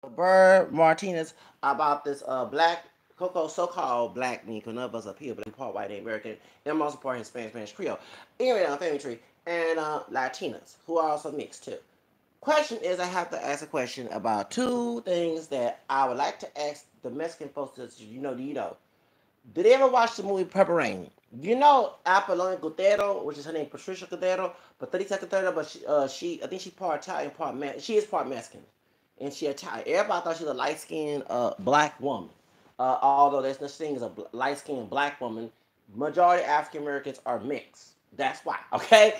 Bird Martinez about this black Coco so-called black me, because none of us up here, but part white and American, and most part Hispanic, Spanish Creole. Anyway, on family tree and Latinas who are also mixed too. Question is, I have to ask a question about two things that I would like to ask the Mexican folks. That do you know? Did they ever watch the movie Purple Rain? You know Apollonia Gutero, which is her name, Patricia Gutero, Patricia Gutero, but I think she's part Italian, she is part Mexican, and she Italian. Everybody thought she was a light skinned black woman. Although there's no such thing as a light skinned black woman, majority of African Americans are mixed. That's why. Okay.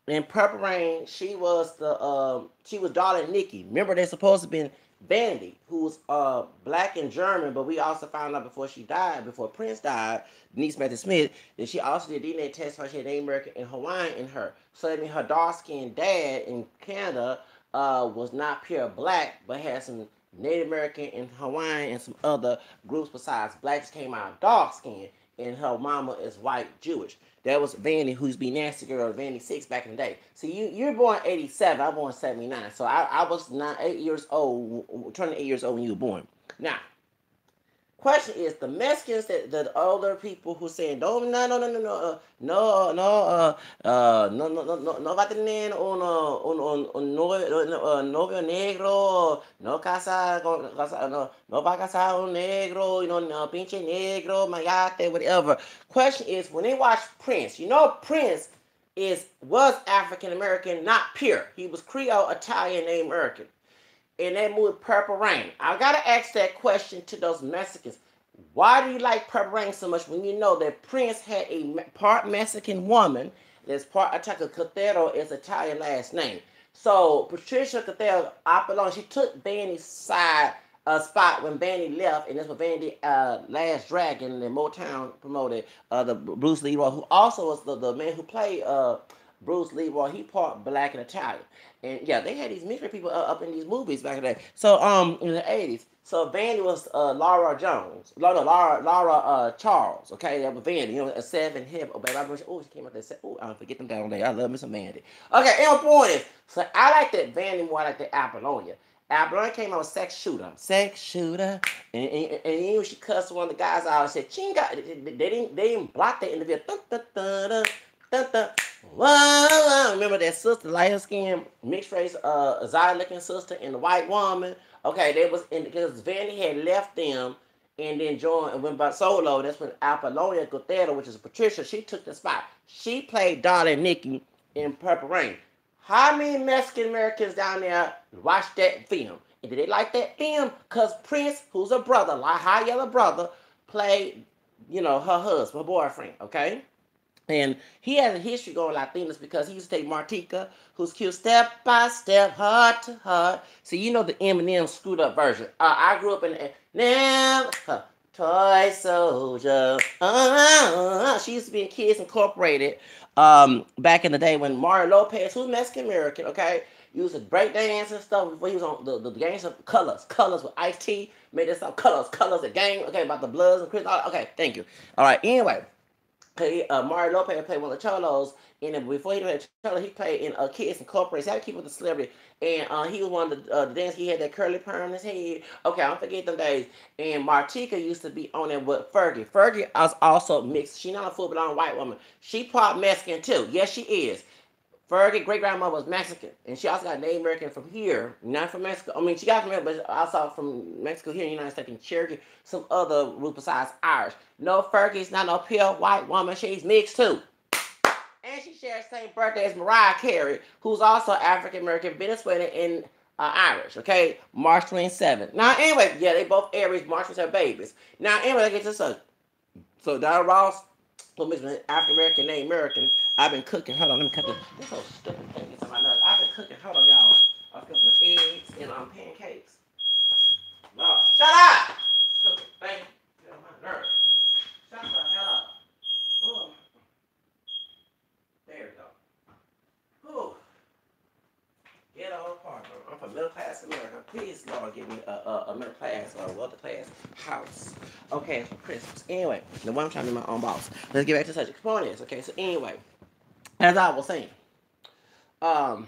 In Purple Rain, she was Darling Nikki. Remember, they're supposed to be Vandy, who was black and German, but we also found out before she died, before Prince died, Denise Matthew Smith, that she also did DNA test for she had Native American and Hawaiian in her. So that means her dark skinned dad in Canada was not pure black, but had some Native American and Hawaiian and some other groups besides blacks came out dark skinned, and her mama is white Jewish. That was Vandy, who's be nasty girl, Vandy 6 back in the day. See, you're born 87, I was born 79. So I was 8 years old, turning 8 years old when you were born. Now, question is, the Mexicans, that the older people who saying no va a tener un novio negro, no casa, no va a casar un negro, no pinche negro, mayate, whatever. Question is, when they watch Prince, Prince was African American, not pure. He was Creole, Italian, Native American in that movie Purple Rain. I gotta ask that question to those Mexicans. Why do you like Purple Rain so much when you know that Prince had a part Mexican woman that's part Italian? Cotero is Italian last name. So Patricia Cotero Apollon, she took Vandy's side spot when Vandy left, and that's what Vandy Last Dragon and Motown promoted the Bruce Leroy, who also was the man who played Bruce Leroy. He part black and Italian. And yeah, they had these mixed people up in these movies back in the day. So in the 80s. So Vandy was Laura Jones, Laura Charles. Okay, that was Vandy. A 7 hip. Oh, baby, she came out there. Oh, I don't forget them down there. I love me some Vandy. Okay, and my point is, so I like that Vandy more like the Apollonia. Apollonia came out with sex shooter, and even she cussed one of the guys out and said, "Chinga." They didn't block that interview. Dun, dun, dun, dun, dun, dun. Whoa, remember that sister, light skin, mixed race, Zion looking sister, and the white woman. Okay, they was in because Vandy had left them and then joined and went by solo. That's when Apollonia Gutero, which is Patricia, she took the spot. She played Darling Nikki in Purple Rain. How many Mexican Americans down there watched that film? And did they like that film? Because Prince, who's a brother, like high yellow brother, played, her husband, her boyfriend, okay? And he has a history going Latinos because he used to take Martika, who's cute, step by step, heart to heart. So the Eminem screwed up version. I grew up in now, toy soldier. She used to be in Kids Incorporated back in the day when Mario Lopez, who's Mexican American, okay, used to break dance and stuff before he was on the gangs of Colors with Ice-T. Made this up, Colors, the gang, okay, about the Bloods and Chris. Okay, thank you. All right, anyway. Mario Lopez played one of the Cholos, and before he played Cholo, he played in Kids Incorporated. So I keep with the celebrity, and he was one of the dance. He had that curly perm in his head. Okay, I don't forget them days. And Martika used to be on there with Fergie. Fergie is also mixed. She not a full blown white woman. She part Mexican too. Yes, she is. Fergie great grandmother was Mexican, and she also got Native American from here, not from Mexico. I mean, she got from here, but also from Mexico here in the United States, and Cherokee, some other group besides Irish. No, Fergie's not no pure white woman. She's mixed too. And she shares the same birthday as Mariah Carey, who's also African American, Venezuelan, and Irish. Okay, March 27th. Now, anyway, yeah, they both Aries. March was her babies. Now, anyway, let's get to this. So, Donna Ross, who mixed with African American, Native American. I've been cooking. Hold on, let me cut this. This whole stupid thing is on my nerves. I've been cooking. Hold on, y'all. I was cooking some eggs and pancakes. No, shut up! Stupid thing. Get on my nerves. Shut the hell up. Ooh. There we go. Ooh. Get all apart, bro. I'm from middle class America. Please, Lord, give me a middle class or a wealthy class house. Okay, for Christmas. Anyway, the one I'm trying to be my own boss. Let's get back to such components. Okay, so anyway, as I was saying, that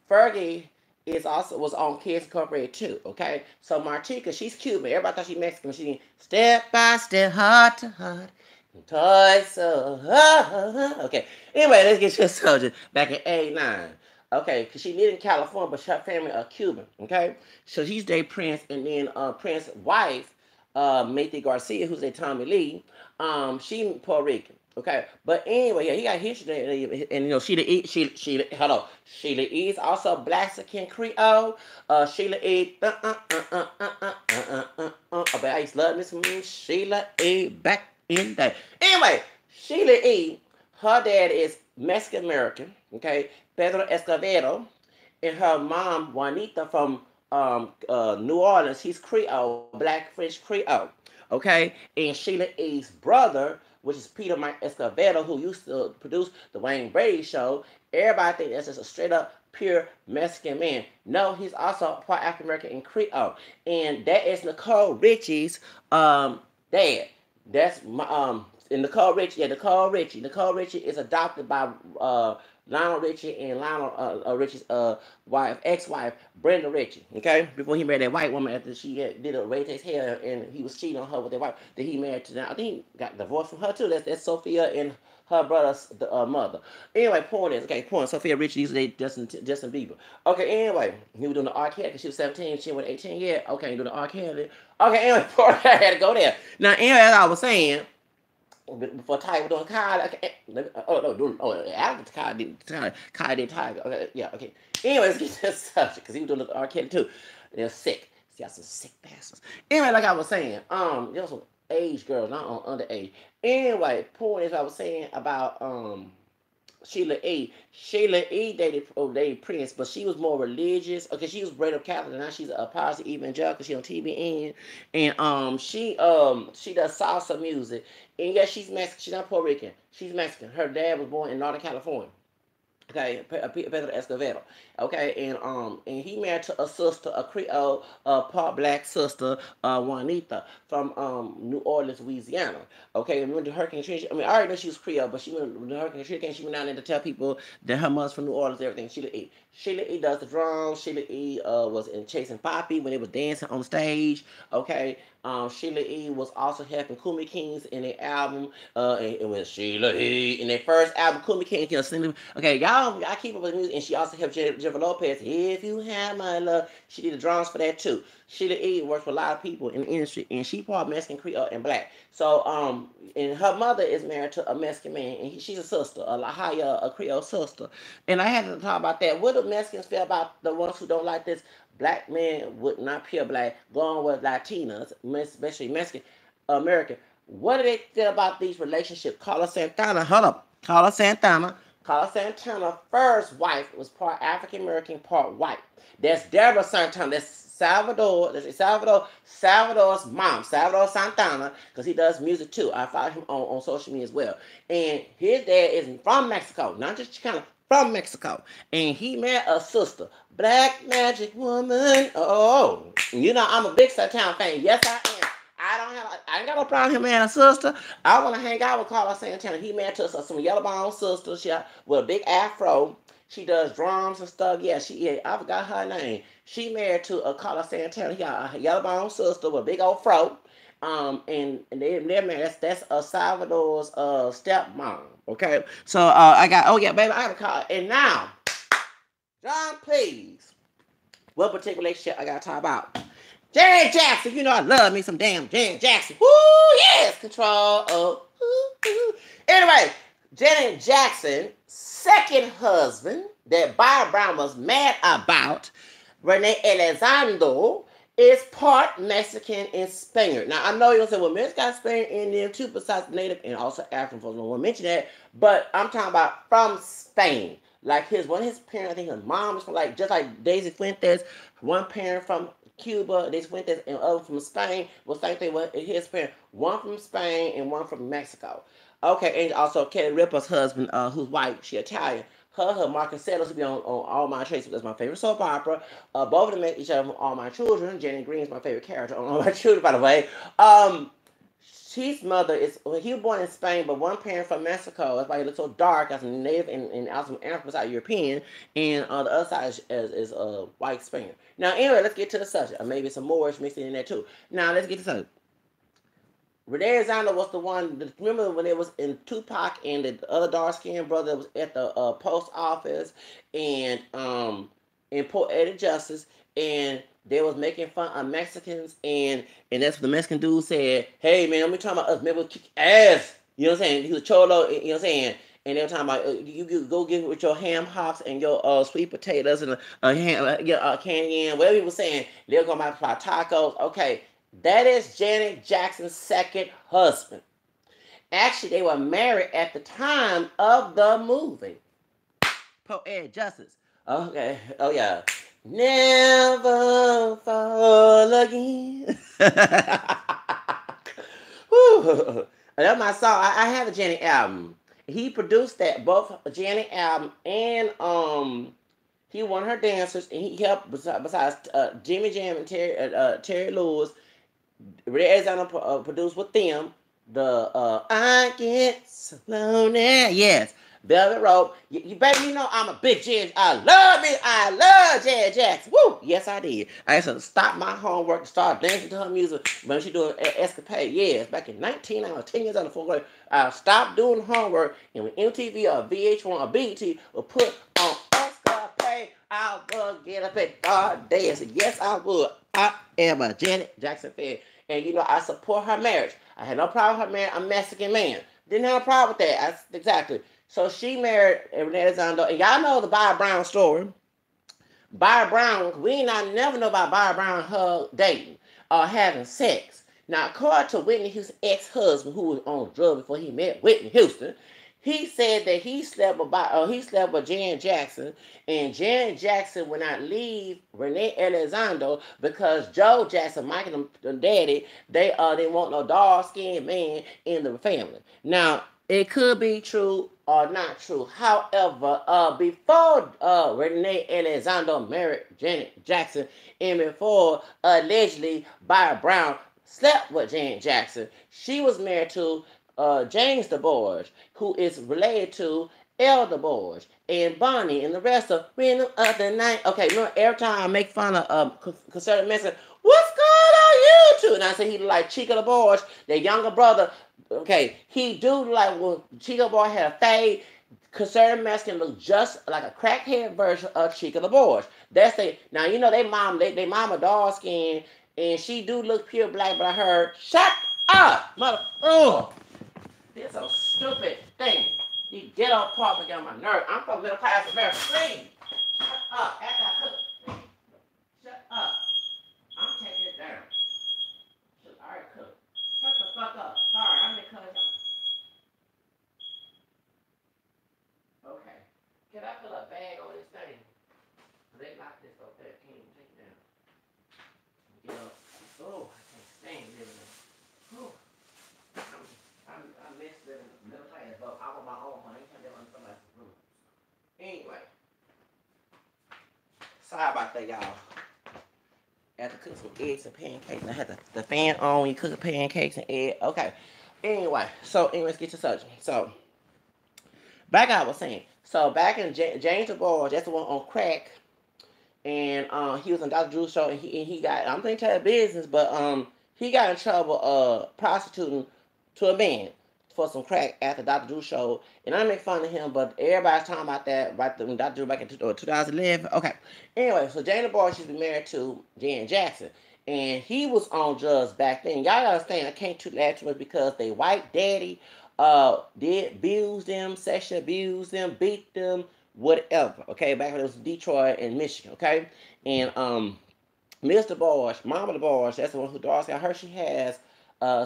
Fergie is also was on Kids Incorporated too. Okay, so Martika, she's Cuban. Everybody thought she Mexican. She step by step, heart to heart, toy so. Okay. Anyway, let's get to the subject. Back in '89. Okay, because she lived in California, but her family are Cuban. Okay, so she's dated Prince, and then Prince's wife, Mayte Garcia, who's a Tommy Lee, she Puerto Rican. Okay, but anyway, yeah, he got history, and Sheila, hello, Sheila E is also Blaxican Creole. Sheila E, but I used to love this Sheila E back in the day. Anyway, Sheila E, her dad is Mexican American. Okay, Pedro Escovedo, and her mom Juanita from New Orleans. He's Creole, Black French Creole. Okay, and Sheila E's brother, which is Peter Mike Escovedo, who used to produce the Wayne Brady Show. Everybody think that's just a straight up pure Mexican man. No, he's also part African American and Creole, and that is Nicole Richie's dad. That's my and Nicole Richie. Yeah, Nicole Richie. Nicole Richie is adopted by Lionel Richie and Lionel Richie's wife, ex-wife, Brenda Richie. Okay, before he married that white woman after she did a raise his hair and he was cheating on her with that wife that he married to. Now I think he got divorced from her too. That's Sophia and her brother's mother. Anyway, point is, okay, point. Sophia Richie used to date Justin Bieber. Okay, anyway, he was doing the R. Kelly because she was 17, she went 18 years. Okay, he doing the R. Kelly. Okay, anyway, I had to go there. Now, anyway, as I was saying, before Tiger was doing Kyle, okay, after Kyle did Tiger. Okay, yeah, okay. Anyways, get to the subject because he was doing the R. Kelly too. They're sick. See, some sick bastards. Anyway, like I was saying, there was some age girls, not on underage. Anyway, point is I was saying about Sheila E. Sheila E. dated Prince, but she was more religious. Okay, she was bred up Catholic, and now she's a positive evangelical. She on TBN, and she does salsa music. And yes, she's Mexican. She's not Puerto Rican. She's Mexican. Her dad was born in Northern California. Okay, Pedro Escovedo. Okay, and he married to a sister, a Creole, part black sister, Juanita from New Orleans, Louisiana. Okay, and when the Hurricane Katrina, I mean, I already know she was Creole, but when the Hurricane Katrina came, she went down there to tell people that her mother's from New Orleans, everything. Sheila E does the drums. Sheila E was in Chasing Poppy when they was dancing on stage. Okay, Sheila E was also helping Kumi Kings in their album, and when Sheila E in their first album, Kumi Kings, okay, y'all, I keep up with music, and she also helped Jennifer Lopez. If you have my love, she did the drums for that too. Sheila E works with a lot of people in the industry, and she part Mexican, Creole, and black. So, and her mother is married to a Mexican man, and she's a sister, a Lahaya, a Creole sister. And I had to talk about that. What do Mexicans feel about the ones who don't like this black man with not pure black going with Latinas, especially Mexican American? What do they feel about these relationships? Carlos Santana, hold up, Carlos Santana. Carlos Santana's first wife was part African American, part white. That's Deborah Santana. That's Salvador's mom, Salvador Santana, because he does music too. I follow him on social media as well. And his dad is from Mexico, not just Chicano, from Mexico. And he met a sister, Black Magic Woman. Oh, you know, I'm a big Santana fan. Yes, I am. I ain't got no problem with him and a sister. I want to hang out with Carlos Santana. He married to some yellow bone sister. She with a big afro. She does drums and stuff. Yeah, I forgot her name. She married to a Carlos Santana. He got a yellow bone sister with a big old fro. And they're married. That's Salvador's stepmom. Okay. So I got, oh yeah, baby, I got a call. And now, John, please, what particular relationship I got to talk about? Janet Jackson, you know I love me some damn Janet Jackson. Woo, yes, control. Oh, Anyway, Janet Jackson's second husband that Bob Brown was mad about, Rene Elizondo, is part Mexican and Spaniard. Now, I know you're going to say, well, Mexico got Spaniard in them too, besides Native and also African folks. I don't want to mention that, but I'm talking about from Spain. Like one of his parents, I think his mom is from, like, just like Daisy Fuentes, one parent from Cuba, Daisy Fuentes, and other from Spain. Well, same thing with his parents, one from Spain and one from Mexico. Okay, and also Kelly Ripa's husband, who's white, she Italian. Her Marcus Settlers to be on All My Children. That's my favorite soap opera. Both of them make each other on All My Children. Jenny Green's my favorite character on All My Children, by the way. his mother is, well, he was born in Spain, but one parent from Mexico. That's why he looks so dark as a native and also African side European, and the other side is white Spaniard. Now, anyway, let's get to the subject. Or maybe some Moorish mixed in there too. Now, let's get to the subject. Rene Elizondo was the one. Remember when it was in Tupac and the other dark skinned brother was at the post office and poetic justice, and they was making fun of Mexicans, and that's what the Mexican dude said. Hey man, we talking about us. Maybe we'll kick ass. You know what I'm saying? He was cholo. You know what I'm saying? And they were talking about you go get with your ham hocks and your sweet potatoes and candy yam, whatever he was saying. They were going to buy tacos. Okay, that is Janet Jackson's second husband. Actually, they were married at the time of the movie. Poetic Justice. Okay. Oh, yeah. Never fall again. Whew. That's my song. I have a Janet album. He produced that, both a Janet album and he won her dancers, and he helped besides Jimmy Jam and Terry Lewis. Rene Elizondo produced with them the I Get So Lonely. Yes. Velvet Rope. You baby, you know I'm a big Jan. I love Janet Jackson. Woo! Yes, I did. I used to stop my homework and start dancing to her music when she doing Escapade. Yes, back in 19, I was 10 years old in the fourth grade. I stopped doing homework, and when MTV or VH1 or BET would put on Escapade, I would get up and start dancing. Yes, I would. I am a Janet Jackson fan. And you know, I support her marriage. I had no problem with her marrying a Mexican man. Didn't have a problem with that. Exactly. So she married Rene Elizondo. And y'all know the Bobby Brown story. Bobby Brown, we never know about Bobby Brown her dating or having sex. Now, according to Whitney Houston's ex-husband, who was on drugs before he met Whitney Houston, he said that he slept with Janet Jackson, and Janet Jackson would not leave Rene Elizondo because Joe Jackson, Mike and them daddy, they want no dark-skinned man in the family. Now, it could be true or not true. However, before Rene Elizondo married Janet Jackson, and before allegedly Bobby Brown slept with Janet Jackson, she was married to James DeBorge, who is related to El DeBorge and Bonnie and the rest of Rhythm of the Night. Okay, remember every time I make fun of conservative Mexican, what's going on YouTube? And I say he look like Chico DeBorge, their younger brother. Okay, he do like when Chico DeBorge had a fade. Conservative Mexican look just like a crackhead version of Chico DeBorge. That's they. Now you know they mama dark skin, and she do look pure black. But I heard, shut up, mother. Oh. This is a stupid thing. You get on part and get on my nerve. I'm from middle class America. Please. Shut up. After I cook. Shut up. I'm taking it down. I already cooked. Shut the fuck up. Sorry, I'm gonna cut it off. Okay. Can I put a bag on this thing? They lock this up there. Can't even take it down. Get up. Oh, I can't stand living there. Oh. I miss living in the middle class, but I want my own money. I can't live on somebody's roof. Anyway. Sorry about that, y'all. I had to cook some eggs and pancakes. I had the fan on when you cook pancakes and eggs. Okay. Anyway, let's get to subject. So, back I was saying. So, back in James DeBorge, that's the one on crack. And he was on Dr. Drew's show, and he got, I'm thinking tell business, but he got in trouble prostituting to a man for some crack at the Dr. Drew show. And I make fun of him, but everybody's talking about that right when Dr. Drew back in 2011. Okay. Anyway, so Janet DeBorge used to be married to Janet Jackson. And he was on drugs back then. Y'all gotta understand, I can't too much because they white daddy did abuse them, sexually abuse them, beat them, whatever. Okay, back when it was Detroit and Michigan, okay? And Miss DeBorge, Mama DeBorge, that's the one who Darcy, I heard she has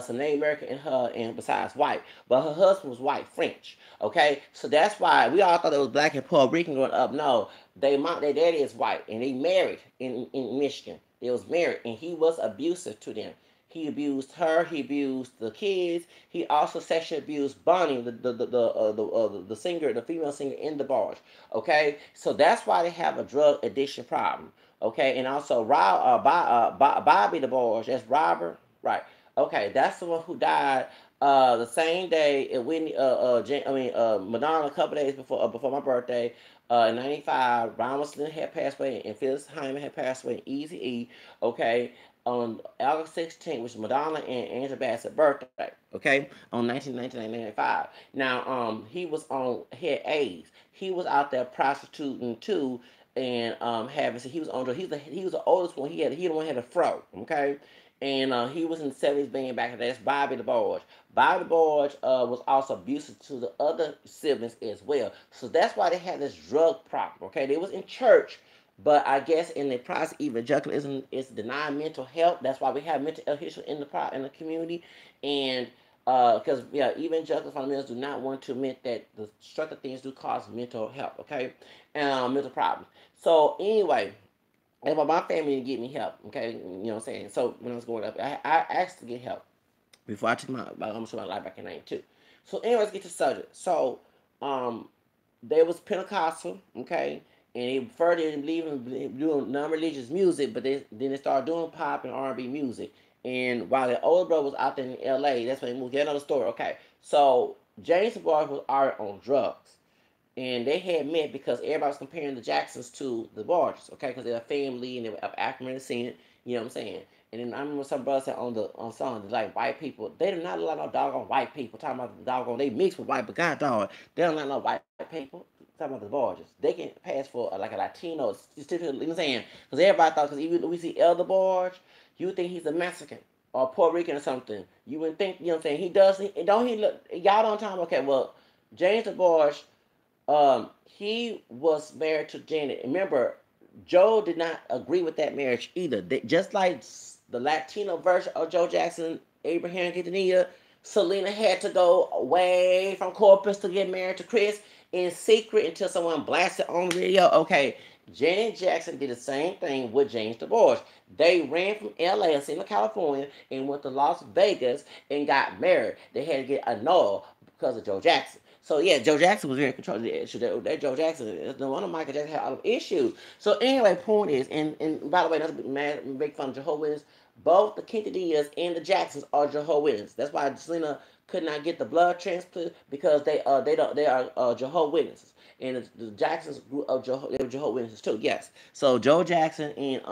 some Native American in her, and besides white, but her husband was white French. Okay, so that's why we all thought it was black and Puerto Rican growing up. No, their daddy is white, and they married in Michigan. They was married, and he was abusive to them. He abused her. He abused the kids. He also sexually abused Bonnie, the singer, the female singer in the bars. Okay, so that's why they have a drug addiction problem. Okay, and also Bobby DeBorge, that's Robert, right? Okay, that's the one who died the same day. And Whitney, Madonna, a couple days before my birthday, in '95. Ron Wesley had passed away, and Phyllis Hyman had passed away. And Easy E, okay, on August 16th, which is Madonna and Angela Bassett's birthday, okay, on 1995. Now, he had AIDS. He was out there prostituting too, and having, so he was on drugs. He was the oldest one. He the one who had a fro, okay, and he was in the '70s band back then. That's Bobby DeBarge. Bobby DeBarge was also abusive to the other siblings as well. So that's why they had this drug problem. Okay, they was in church, but I guess in the process, evangelicalism is denying mental health. That's why we have mental health issues in the community, and because evangelical fundamentalists do not want to admit that the destructive things do cause mental health. Okay, and mental problems. So anyway, and but my family didn't get me help. Okay, you know what I'm saying. So when I was growing up, I asked to get help before I took my life back in '92. So anyway, let's get to the subject. So um, they was Pentecostal, okay, and they preferred to believe in doing non-religious music, but then they started doing pop and R&B music. And while their older brother was out there in L.A., that's when they moved. Get another story, okay. So James Boyd was already on drugs, and they had met because everybody was comparing the Jacksons to the Barges, okay, because they're a family and they were African descent, you know what I'm saying? And then I remember some brothers said on song, like white people, they do not allow no doggone white people. Talking about the doggone, they mix with white, but God dog, they don't allow no white people. Talking about the Barges, they can pass for like a Latino, you know what I'm saying? Because everybody thought, because even we see Elder Barge, you think he's a Mexican or Puerto Rican or something. You wouldn't think, you know what I'm saying? He does, don't he look, y'all don't tell him, okay, well, James DeBarge, he was married to Janet. Remember, Joe did not agree with that marriage either. Just like the Latino version of Joe Jackson, Abraham Quintanilla, Selena had to go away from Corpus to get married to Chris in secret until someone blasted on radio. Okay, Janet Jackson did the same thing with James DeBarge. They ran from LA and Santa California and went to Las Vegas and got married. They had to get annulled because of Joe Jackson. So yeah, Joe Jackson was very controlling the issue. That Joe Jackson, no wonder Michael Jackson had a lot of issues. So anyway, point is, and by the way, not to make fun of Jehovah's Witnesses, both the Quintanillas and the Jacksons are Jehovah's Witnesses. That's why Selena could not get the blood transplant because they are Jehovah's Witnesses. And the Jacksons grew up they were Jehovah's Witnesses too. Yes. So Joe Jackson and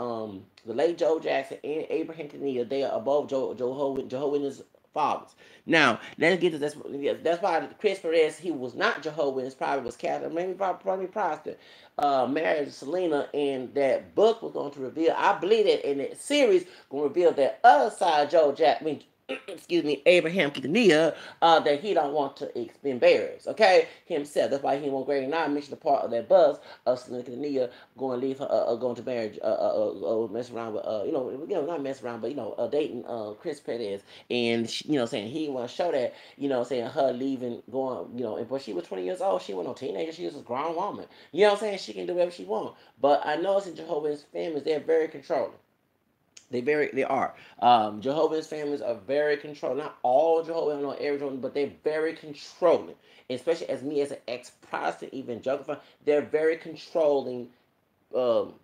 the late Joe Jackson and Abraham Quintanilla, they are both Jehovah's Witnesses fathers. Now, let's get to this. That's why Chris Perez, he was not Jehovah's Witness, probably was Catholic, maybe probably Protestant. Married Selena, and that book was going to reveal, I believe that in that series, going to reveal that other side of Joe Jack, I mean, excuse me, Abraham Quintanilla, that he don't want to embarrass, okay, himself. That's why he won't great not mention the part of that buzz of Selena Quintanilla going to leave her, going to marriage, mess around with, not mess around, but dating Chris Perez, and saying he want to show that, saying her leaving, going, and but she was 20 years old, she wasn't no teenager, she was a grown woman, she can do whatever she wants. But I know it's in Jehovah's families, they're very controlling. They are. Jehovah's families are very controlling. Not all Jehovah's, I know every Jehovah's, but they're very controlling. Especially as me as an ex-Protestant evangelical, they're very controlling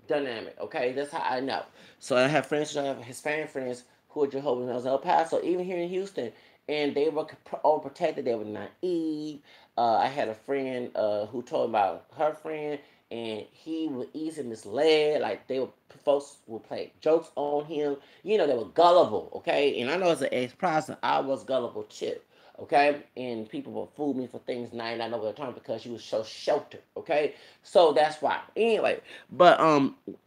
dynamic. Okay, that's how I know. So I have friends, I have Hispanic friends who are Jehovah's Witnesses in El Paso, even here in Houston, and they were overprotected. They were naive. I had a friend who told me about her friend, and he was easily misled. Like folks would play jokes on him. They were gullible. Okay, and I know as an ex-Protestant, I was gullible too. Okay, and people will fool me for things and I know what they're talking because she was so sheltered. Okay, so that's why. Anyway, but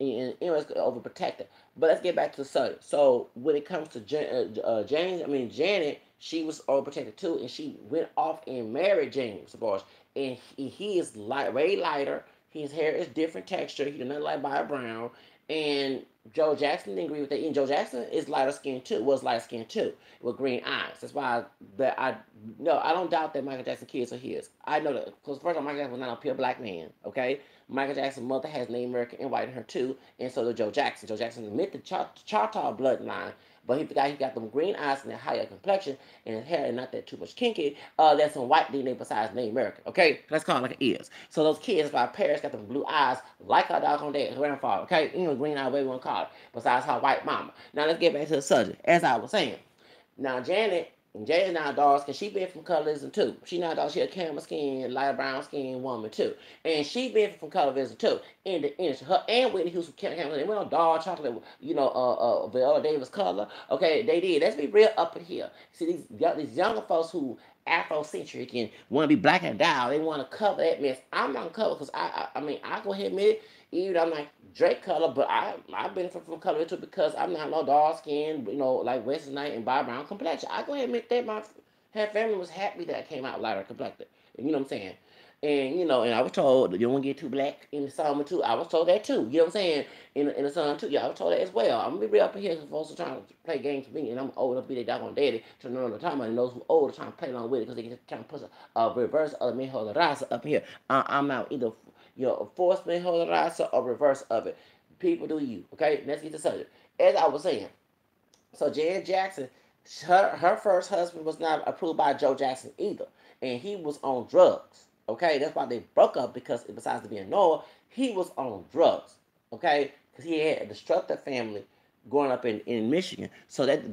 anyways, overprotected. But let's get back to the subject. So when it comes to Janet, she was overprotected too, and she went off and married James DeBarge, and he is way lighter. His hair is different texture. He does not like Bobby Brown. And Joe Jackson didn't agree with that. And Joe Jackson is lighter skinned too. Was light skinned too, with green eyes. That's why I don't doubt that Michael Jackson kids are his. I know that because first of all, Michael Jackson was not a pure black man. Okay, Michael Jackson's mother has Native American and white in her too, and so did Joe Jackson. Joe Jackson admitted the Choctaw bloodline, but he got them green eyes and that higher complexion, and his hair is not that too much kinky. There's some white DNA besides Native American. Okay, let's call it like it is. So those kids, my parents got them blue eyes like our dog on their grandfather. Okay, green eye, whatever you want to call it. Besides her white mama. Now let's get back to the subject. As I was saying, Now Janet now dark skin. She been from colorism too. She not dark. She a camel skin, light brown skin woman too, and she been from colorism too. In the industry, her and Whitney Houston camel. They went on dark chocolate. Viola Davis color. Okay, they did. Let's be real up in here. See these younger folks who Afrocentric and want to be black and down. They want to cover that mess. I'm not cover because I mean I go ahead and admit it. Even I'm like Drake color, but I benefit from color too because I'm not no dark skin, like Wesley Knight and Bob Brown complexion. I go ahead and admit that my family was happy that I came out lighter complected. You know what I'm saying? And I was told you don't want to get too black in the summer too. I was told that too. You know what I'm saying? In the sun too. Yeah, I was told that as well. I'm gonna be real up in here because folks are trying to play games with me, and I'm old enough to be their doggone daddy to know the time. And those who old are trying to play along with it because they can trying to put a reverse of the mejor raza up here. I'm out either force mejor raza or reverse of it. People do you. Okay, let's get to the subject. As I was saying, so Jan Jackson, her first husband was not approved by Joe Jackson either, and he was on drugs. Okay, that's why they broke up because besides being Noah, he was on drugs. Okay, because he had a destructive family growing up in Michigan. So that's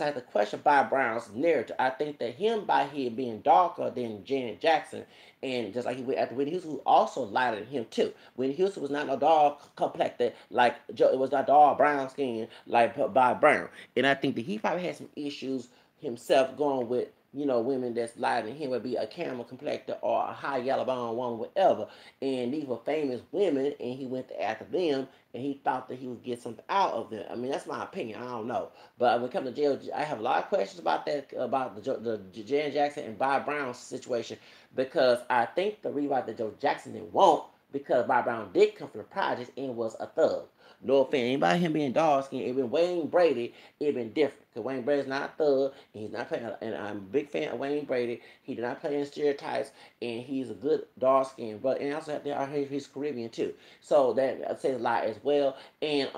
like the question by Brown's narrative. I think that him by him being darker than Janet Jackson, and just like he went after Whitney Houston, who also lighter than him too. Whitney Houston was not no dog complected like Joe. It was not dog brown skin like Bob Brown. And I think that he probably had some issues himself going with women that's lighter than him, would be a camel complected or a high yellow bone woman, whatever. And these were famous women, and he went after them, and he thought that he would get something out of them. I mean, that's my opinion. I don't know, but when it comes to jail, I have a lot of questions about that, about the Janet Jackson and Bob Brown situation, because I think the reason why the Joe Jackson didn't want because Bob Brown did come from the projects and was a thug. No offense, anybody him being dark skinned, it been Wayne Brady, it been different. Because Wayne Brady's not a thug, and he's not playing, and I'm a big fan of Wayne Brady. He did not play in stereotypes, and he's a good dark skinned, but and also I heard he's Caribbean too. So that says a lot as well. And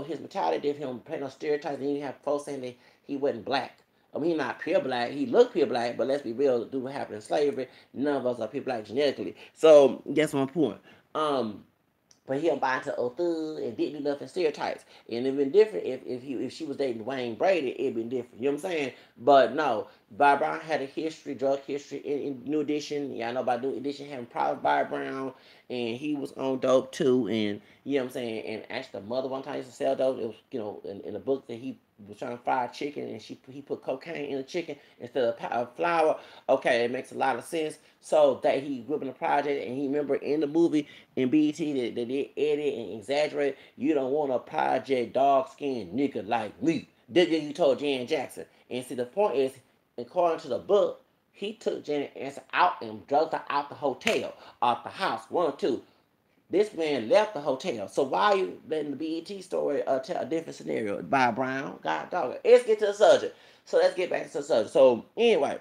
his mentality did him play on stereotypes, and he have folks saying that he wasn't black. I mean, he's not pure black. He looked pure black, but let's be real. Due to what happened in slavery, none of us are pure black genetically. So that's my point. But he'll buy into a thug and didn't do nothing stereotypes. And it'd been different if she was dating Wayne Brady, it'd been different. You know what I'm saying? But no, Bob Brown had a history, drug history in New Edition. Y'all know about New Edition having problems with Bob Brown, and he was on dope too. And you know what I'm saying? And actually, the mother one time used to sell dope. It was in the book that he was trying to fry chicken, and he put cocaine in the chicken instead of flour. Okay, it makes a lot of sense. So that he grew up in the project, and he remember in the movie in BET that they edit and exaggerate. You don't want a project dog skinned nigga like me. This is you told Jan Jackson. And see, the point is, according to the book, he took Janet Anson out and drugged her out the hotel, out the house, one or two. This man left the hotel. So why are you letting the BET story tell a different scenario? By Brown, God dog. Let's get to the subject. So let's get back to the subject. So anyway,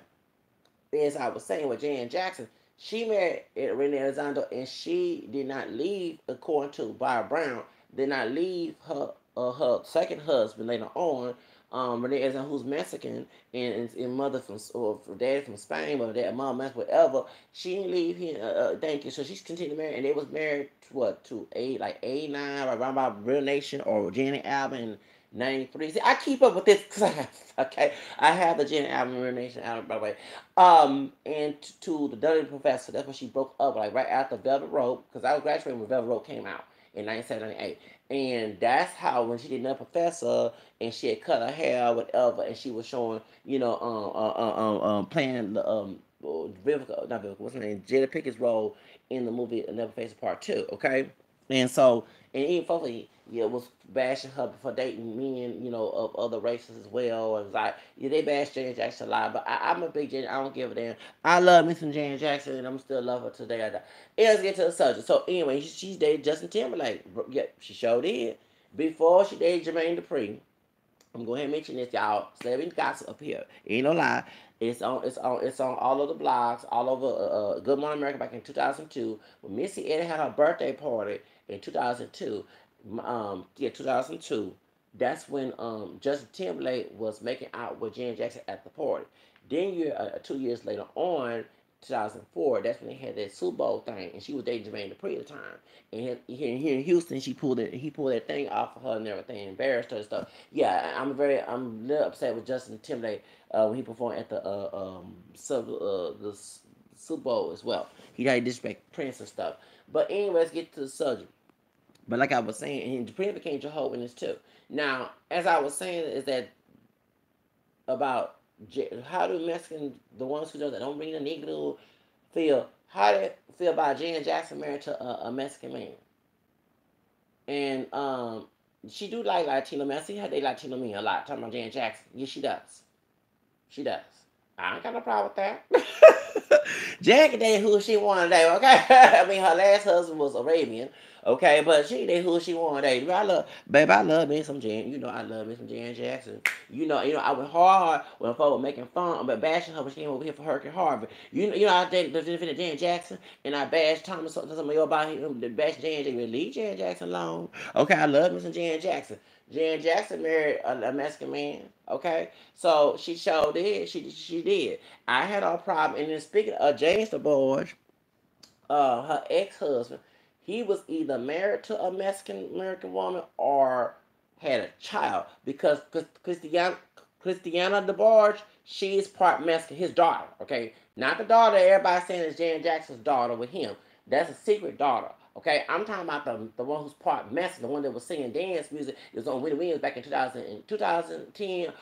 as I was saying with Jan Jackson, she married Rene Elizondo, and she did not leave, according to Bob Brown, did not leave her second husband later on. Rene Elizondo, who's Mexican and mother or dad from Spain, or dad mom Mexican, whatever. She didn't leave here. Thank you. So she's continued married, and they was married to what, to '89, around about Real Nation or Janet Alvin. 93. See, I keep up with this because okay, I have the Janet Alvin Real Nation album, by the way. And to the Dirty Professor, that's when she broke up, like right after Velvet Rope, because I was graduating when Velvet Rope came out in 1978. And that's how when she did the Professor and she had cut her hair, whatever, and she was showing, playing the Vivica, not Vivica, what's her name, Jada Pickett's role in the movie Never Face a Part 2, okay? And so, and even folks, was bashing her for dating men, of other races as well. It was like, they bashed Janet Jackson a lot, but I'm a big Janet. I don't give a damn. I love me some Janet Jackson, and I'm still love her today. And let's get to the subject. So anyway, she's dated Justin Timberlake. Yeah, she sure did. Before she dated Jermaine Dupri. I'm going to mention this, y'all. Celebrity gossip up here. Ain't no lie. It's on all of the blogs, all over Good Morning America back in 2002. When Missy Elliott had her birthday party in 2002, 2002. That's when Justin Timberlake was making out with Janet Jackson at the party. Then 2 years later on, 2004. That's when they had that Super Bowl thing, and she was dating Jermaine Dupri at the time. And here in Houston, she pulled it. He pulled that thing off of her and everything, embarrassed her and stuff. Yeah, I'm a little upset with Justin Timberlake when he performed at the Super Bowl as well. He had disrespect Prince and stuff. But anyway, let's get to the subject. But like I was saying, and Prince became Jehovah's Witness too. Now, as I was saying, is that about how do Mexicans, the ones who don't bring the negro, feel? How they feel about Janet Jackson married to a Mexican man? And she do like Latino men. I see how they Latino men a lot. Talking about Janet Jackson. Yes, she does. She does. I ain't got no problem with that. Jan can date who she wanted to date, okay? I mean, her last husband was Arabian, okay? But she date who she wanted to date. I love me some Jan. You know, I love me some Jan Jackson. I went hard when folks were making fun, but bashing her when she came over here for Hurricane Harvey. I think the defended Jan Jackson, and I bashed Thomas, some of you about him, bashed Jan Jackson. Leave Jan Jackson alone. Okay, I love me some Jan Jackson. Jan Jackson married a Mexican man. Okay, so she showed did. She did. I had no problem. And then speaking of James DeBarge, her ex-husband, he was either married to a Mexican American woman or had a child because Christiana DeBarge, she is part Mexican. His daughter. Okay, not the daughter everybody's saying is Jan Jackson's daughter with him. That's a secret daughter. Okay, I'm talking about the one who's part Mexican, the one that was singing dance music. It was on Winnie Williams back in 2010, 2010,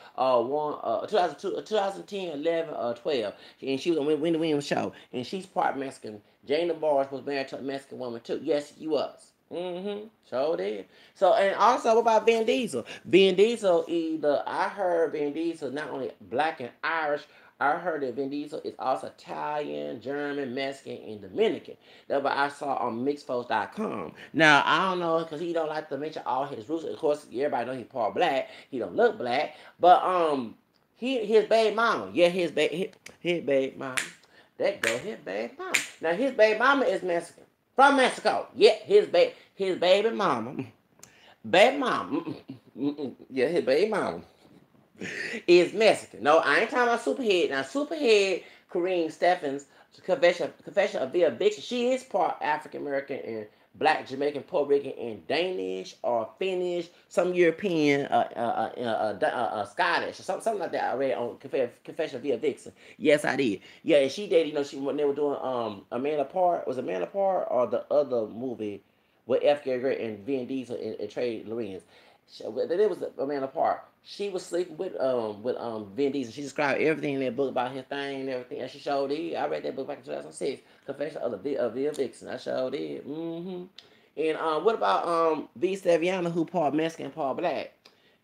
11, 12. And she was on Winnie Williams show. And she's part Mexican. Jane Barnes was married to a Mexican woman too. Yes, he was. Mm-hmm. So did. So, and also, what about Vin Diesel? Vin Diesel, I heard Vin Diesel not only black and Irish, I heard that Vin Diesel is also Italian, German, Mexican, and Dominican. That's what I saw on mixedfolks.com. Now, I don't know, because he don't like to mention all his roots. Of course, everybody know he's part black. He don't look black. But, his baby mama. Yeah, his baby mama. That go his baby mama. Now, his baby mama is Mexican. From Mexico. Yeah, his baby mama. Baby mama. Yeah, his baby mama is Mexican. No, I ain't talking about Superhead. Now, Superhead, Kareem Steffens, Confession of Via Vixen, she is part African American and Black, Jamaican, Puerto Rican, and Danish or Finnish, some European, Scottish, or something like that. I read on Confession of Via Vixen. Yes, I did. Yeah, and she did. When they were doing Amanda Park, was Amanda Park or the other movie with F. Gary Gray and Vin Diesel and Trey Lorenz? It was Amanda Park. She was sleeping with Vin Diesel. She described everything in that book about his thing and everything. And she showed it. I read that book back in 2006. Confession of Via Vixen. I showed it. Mm-hmm. And what about V. Saviana, who part Mexican, part black?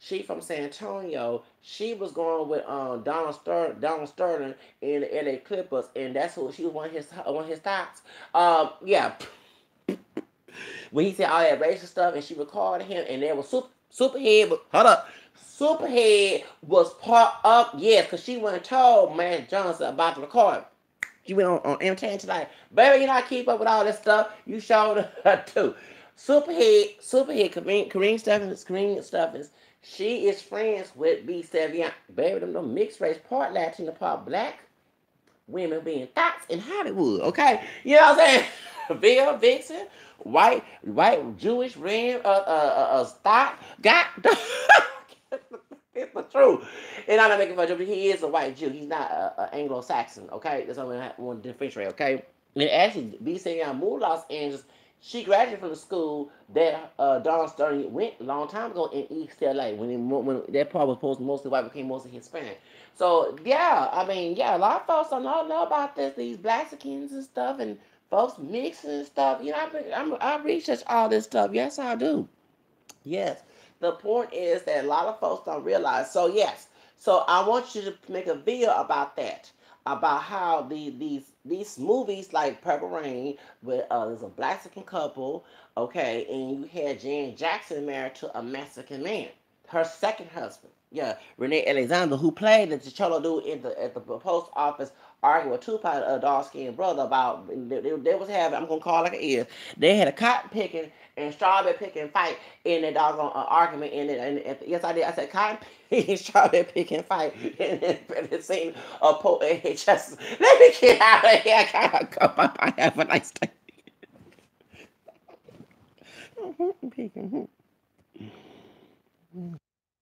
She from San Antonio. She was going with Donald Sterling in the LA Clippers, and that's who she was one of his thoughts. Yeah. When he said all that racist stuff, and she recorded him, and there was Superhead. Hold up. Superhead was part of, yes, because she went and told Man Johnson about the recording. She went on MTN like, baby, you not keep up with all this stuff. You showed her too. Superhead, Kareem Steffens, she is friends with B. Savion. Baby, them mixed race, part Latino, part black women being thoughts in Hollywood, okay? You know what I'm saying? Bill Vixen, white, Jewish, ram, stock, got. It's the truth. And I'm not making fun of him. He is a white Jew. He's not an Anglo-Saxon, okay? That's what I want to differentiate, okay? And actually, B. Savion moved to Los Angeles. She graduated from the school that Donald Sterling went a long time ago in East LA when that part was supposed to mostly white, became mostly Hispanic. So, yeah, I mean, yeah, a lot of folks don't know about these Blaxicans and stuff, and folks mixing and stuff. I research all this stuff. Yes, I do. Yes. The point is that a lot of folks don't realize. So, yes. So, I want you to make a video about that. About how these movies like Purple Rain, with there's a Mexican couple, okay, and you had Jan Jackson married to a Mexican man, her second husband, yeah, Rene Elizondo, who played the Cholo dude at the post office arguing with Tupac, a dark skinned brother, about they was having. I'm gonna call it like it is. They had a cotton picking and strawberry picking fight in that doggone argument. And yes, I did. I said cotton picking, strawberry picking fight, and then it seemed a just let me get out of here. I gotta go. Bye. Have a nice day.